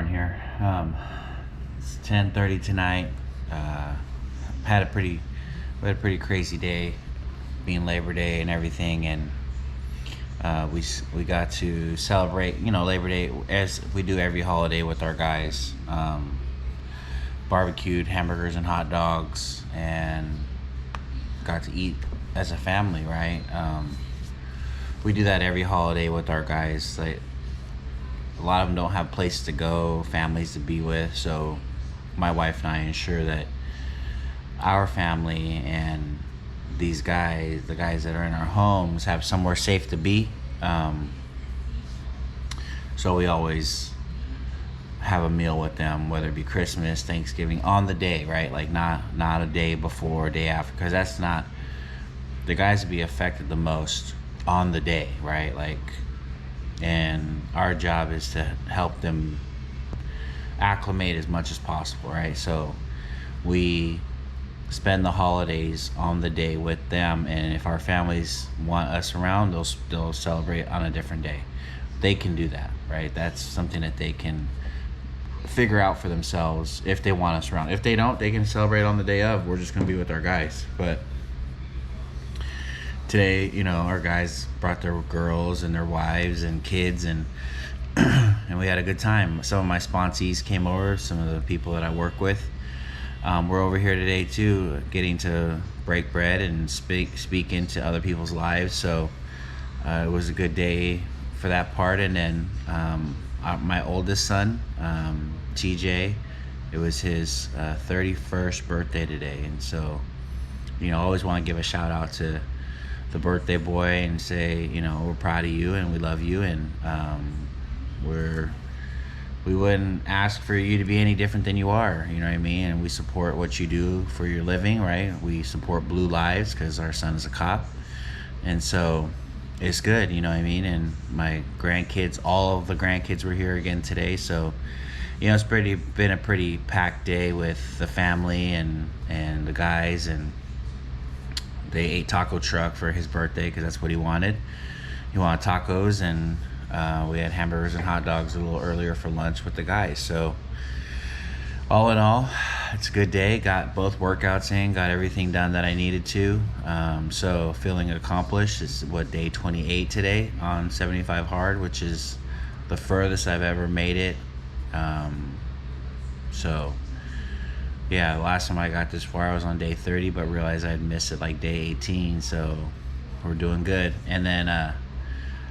here. It's 10:30 tonight. Had a pretty, we had a pretty crazy day, being Labor Day and everything, and we got to celebrate, Labor Day as we do every holiday with our guys. Barbecued hamburgers and hot dogs, and got to eat as a family, right? We do that every holiday with our guys. Like, a lot of them don't have places to go, families to be with, so my wife and I ensure that our family and these guys, the guys that are in our homes, have somewhere safe to be. So we always have a meal with them, whether it be Christmas, Thanksgiving, on the day, right? Like not a day before or day after, because that's not, the guys would be affected the most on the day, right? Like, and our job is to help them acclimate as much as possible, right? So we spend the holidays on the day with them, and if our families want us around, they'll celebrate on a different day. They can do that, right? That's something that they can figure out for themselves if they want us around. If they don't, they can celebrate on the day of. We're just gonna be with our guys. But today, our guys brought their girls and their wives and kids, and and we had a good time. Some of my sponsees came over, some of the people that I work with. We're over here today too, getting to break bread and speak into other people's lives. So it was a good day for that part. And then my oldest son, TJ, it was his 31st birthday today. And so, I always want to give a shout out to the birthday boy and say, we're proud of you and we love you, and we wouldn't ask for you to be any different than you are, you know what I mean? And we support what you do for your living, right? We support Blue Lives because our son is a cop. And so it's good, you know what I mean? And my grandkids, all of the grandkids were here again today. So, it's been a pretty packed day with the family and the guys, and they ate taco truck for his birthday because that's what he wanted. He wanted tacos, and we had hamburgers and hot dogs a little earlier for lunch with the guys. So all in all, it's a good day. Got both workouts in, got everything done that I needed to. So feeling accomplished. It's day 28 today on 75 hard, which is the furthest I've ever made it. So yeah, last time I got this far I was on day 30, but realized I'd missed it like day 18. So we're doing good. And then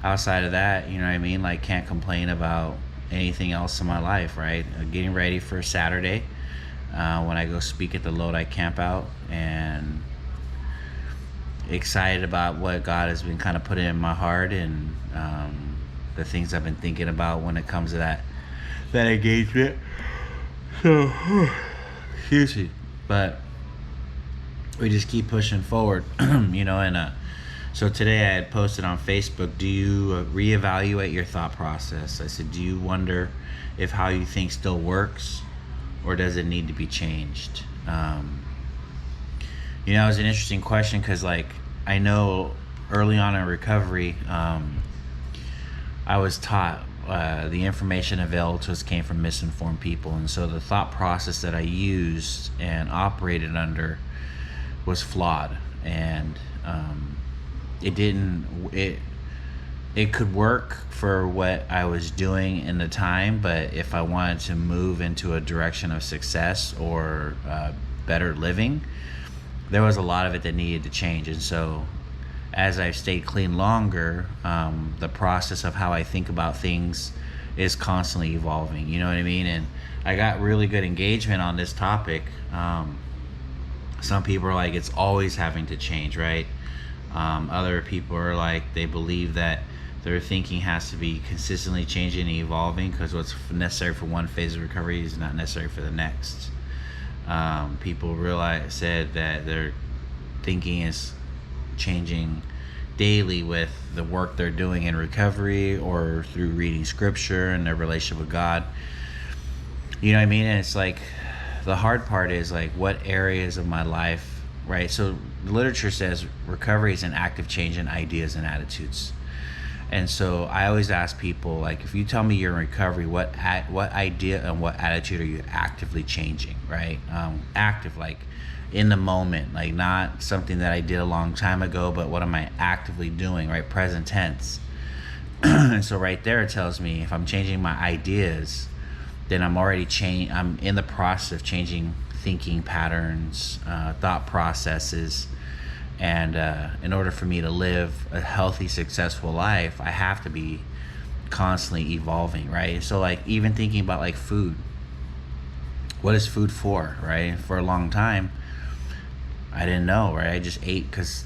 outside of that, you know what I mean? Like, can't complain about anything else in my life, right? Getting ready for Saturday when I go speak at the Lodi camp out, and excited about what God has been kind of putting in my heart, and the things I've been thinking about when it comes to that engagement. So, excuse me, but we just keep pushing forward, and so today I had posted on Facebook, do you reevaluate your thought process? I said, do you wonder if how you think still works, or does it need to be changed? It was an interesting question because, I know early on in recovery, I was taught the information available to us came from misinformed people. And so the thought process that I used and operated under was flawed. And it could work for what I was doing in the time, but if I wanted to move into a direction of success or better living, there was a lot of it that needed to change. And so as I've stayed clean longer, the process of how I think about things is constantly evolving, you know what I mean? And I got really good engagement on this topic. Some people are like, it's always having to change, right? Other people are like, they believe that their thinking has to be consistently changing and evolving because what's necessary for one phase of recovery is not necessary for the next. People said that their thinking is changing daily with the work they're doing in recovery or through reading scripture and their relationship with God. You know what I mean? And it's like, the hard part is like, what areas of my life, right? So the literature says recovery is an active change in ideas and attitudes. And so I always ask people, like, if you tell me you're in recovery, what idea and what attitude are you actively changing, right? Active, like in the moment, like not something that I did a long time ago, but what am I actively doing, right? Present tense. And so right there it tells me if I'm changing my ideas, then I'm in the process of changing thinking patterns, thought processes. And in order for me to live a healthy, successful life, I have to be constantly evolving, right? So like even thinking about like food, what is food for, right? For a long time, I didn't know, right? I just ate because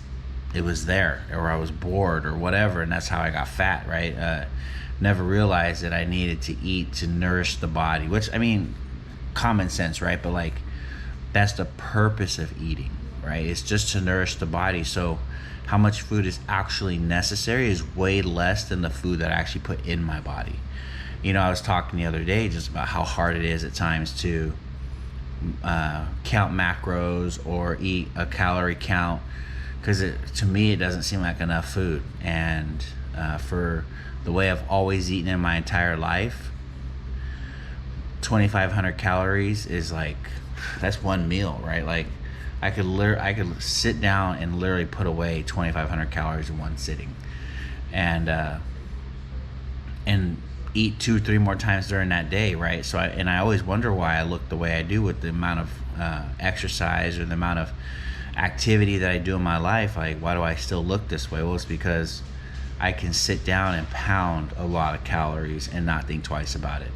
it was there, or I was bored or whatever, and that's how I got fat, right? Never realized that I needed to eat to nourish the body, which, I mean, common sense, right? But like that's the purpose of eating, right? It's just to nourish the body. So how much food is actually necessary is way less than the food that I actually put in my body. You know, I was talking the other day just about how hard it is at times to count macros or eat a calorie count, because to me it doesn't seem like enough food. And for the way I've always eaten in my entire life, 2,500 calories is like, that's one meal, right? Like I could sit down and literally put away 2,500 calories in one sitting, and eat 2-3 more times during that day, right? So I always wonder why I look the way I do with the amount of exercise or the amount of activity that I do in my life. Like, why do I still look this way? Well, it's because I can sit down and pound a lot of calories and not think twice about it.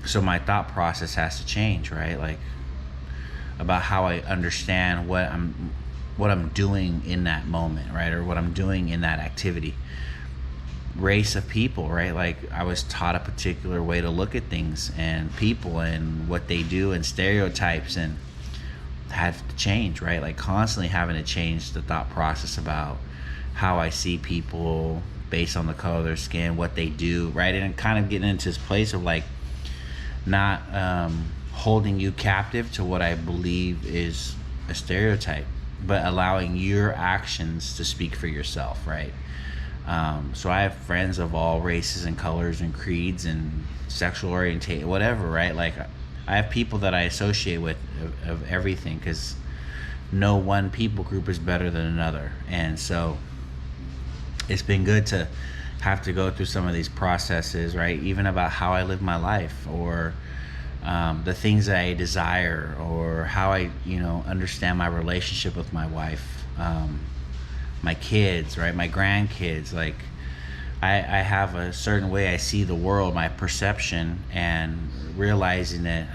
So my thought process has to change, right? Like about how I understand what I'm doing in that moment, right? Or what I'm doing in that activity. Race of people, right? Like I was taught a particular way to look at things and people and what they do and stereotypes, and had to change, right? Like constantly having to change the thought process about how I see people based on the color of their skin, what they do, right? And kind of getting into this place of like not holding you captive to what I believe is a stereotype, but allowing your actions to speak for yourself, right? So I have friends of all races and colors and creeds and sexual orientation, whatever, right? Like I have people that I associate with of everything, because no one people group is better than another. And so it's been good to have to go through some of these processes, right? Even about how I live my life, or the things that I desire, or how I, understand my relationship with my wife, my kids, right? My grandkids. Like I have a certain way I see the world, my perception, and realizing that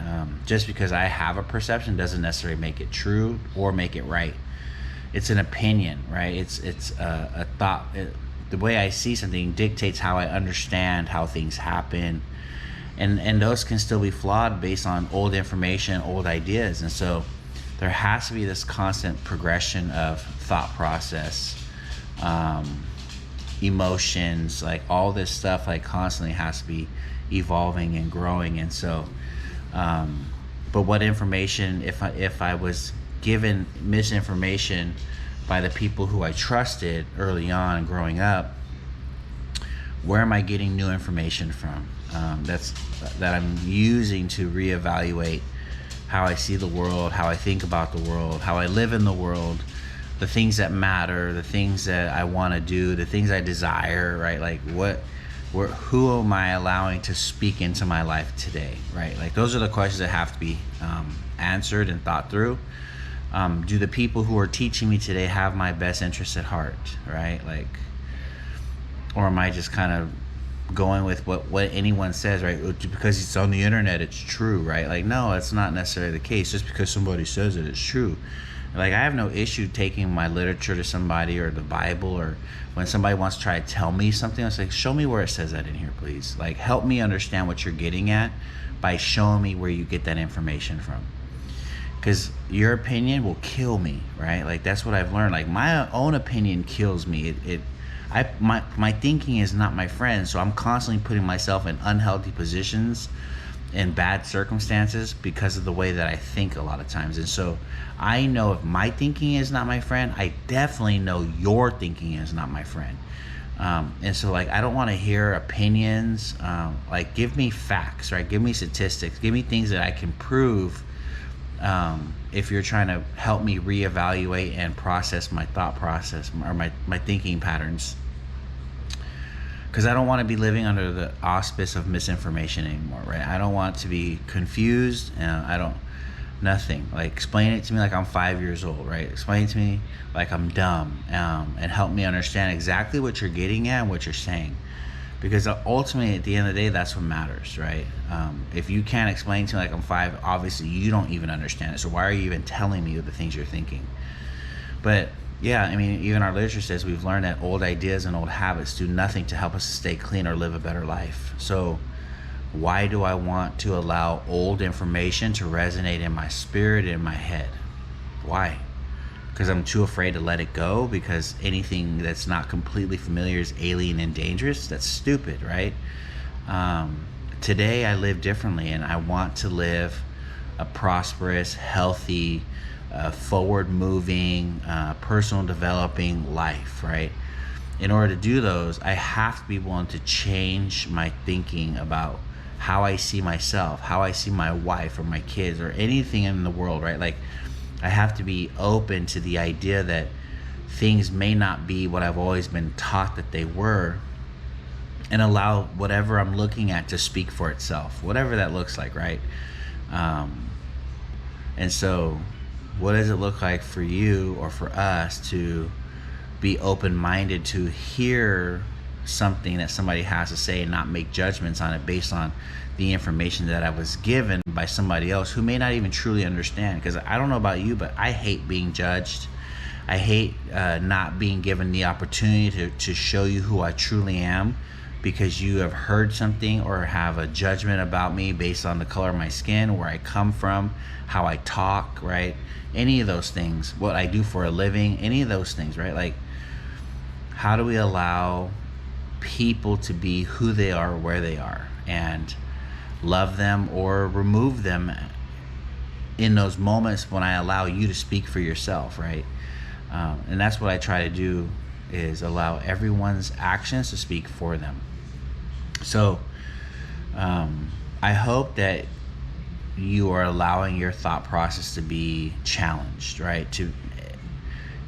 just because I have a perception doesn't necessarily make it true or make it right. It's an opinion, right? It's a thought. The way I see something dictates how I understand how things happen, and those can still be flawed based on old information, old ideas. And so there has to be this constant progression of thought process, emotions, like all this stuff, like constantly has to be evolving and growing. And so but what information, if I was given misinformation by the people who I trusted early on growing up, where am I getting new information from that I'm using to reevaluate how I see the world, how I think about the world, how I live in the world, the things that matter, the things that I want to do, the things I desire, right? Like who am I allowing to speak into my life today, right? Like those are the questions that have to be answered and thought through. Do the people who are teaching me today have my best interests at heart, right? Like, or am I just kind of going with what anyone says, right? Because it's on the internet, it's true, right? Like, no, it's not necessarily the case. Just because somebody says it, it's true. Like, I have no issue taking my literature to somebody, or the Bible, or when somebody wants to try to tell me something, I was like, show me where it says that in here, please. Like, help me understand what you're getting at by showing me where you get that information from. Because your opinion will kill me, right? Like, that's what I've learned. Like, my own opinion kills me. My thinking is not my friend, so I'm constantly putting myself in unhealthy positions in bad circumstances because of the way that I think a lot of times. And so I know if my thinking is not my friend, I definitely know your thinking is not my friend. And so like I don't want to hear opinions. Like give me facts, right? Give me statistics, give me things that I can prove, if you're trying to help me reevaluate and process my thought process or my thinking patterns, because I don't want to be living under the auspice of misinformation anymore, right? I don't want to be confused, and I don't, nothing. Like explain it to me like I'm 5 years old, right? Explain it to me like I'm dumb, and help me understand exactly what you're getting at and what you're saying. Because ultimately, at the end of the day, that's what matters, right? If you can't explain to me like I'm 5, obviously you don't even understand it. So why are you even telling me the things you're thinking? But yeah, I mean, even our literature says we've learned that old ideas and old habits do nothing to help us to stay clean or live a better life. So why do I want to allow old information to resonate in my spirit, in my head? Why? Because I'm too afraid to let it go, because anything that's not completely familiar is alien and dangerous? That's stupid, right? Today I live differently, and I want to live a prosperous, healthy, forward-moving, personal developing life, right? In order to do those, I have to be willing to change my thinking about how I see myself, how I see my wife or my kids or anything in the world, right? Like, I have to be open to the idea that things may not be what I've always been taught that they were, and allow whatever I'm looking at to speak for itself, whatever that looks like, right? And so what does it look like for you or for us to be open-minded to hear something that somebody has to say and not make judgments on it based on the information that I was given by somebody else who may not even truly understand? Because I don't know about you, but I hate being judged. I hate not being given the opportunity to show you who I truly am, because you have heard something or have a judgment about me based on the color of my skin, where I come from, how I talk, right? Any of those things, what I do for a living, any of those things, right? Like, how do we allow people to be who they are, where they are, and love them or remove them in those moments when I allow you to speak for yourself, right? And that's what I try to do, is allow everyone's actions to speak for them. So I hope that you are allowing your thought process to be challenged, right?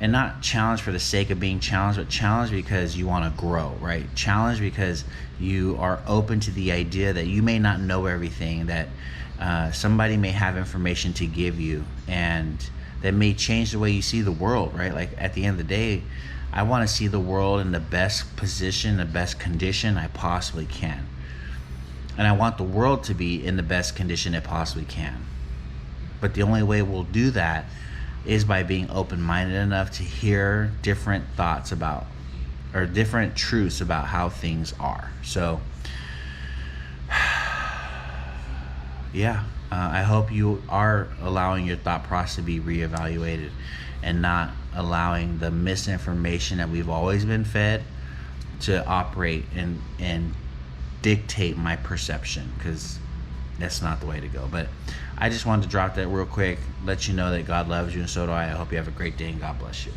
And not challenged for the sake of being challenged, but challenged because you want to grow, right? Challenged because you are open to the idea that you may not know everything, that somebody may have information to give you, and that may change the way you see the world, right? Like, at the end of the day, I want to see the world in the best position, the best condition I possibly can. And I want the world to be in the best condition it possibly can. But the only way we'll do that is by being open-minded enough to hear different thoughts about, or different truths about how things are. So yeah, I hope you are allowing your thought process to be reevaluated, and not allowing the misinformation that we've always been fed to operate and dictate my perception, because that's not the way to go. But I just wanted to drop that real quick, let you know that God loves you, and so do I. I hope you have a great day, and God bless you.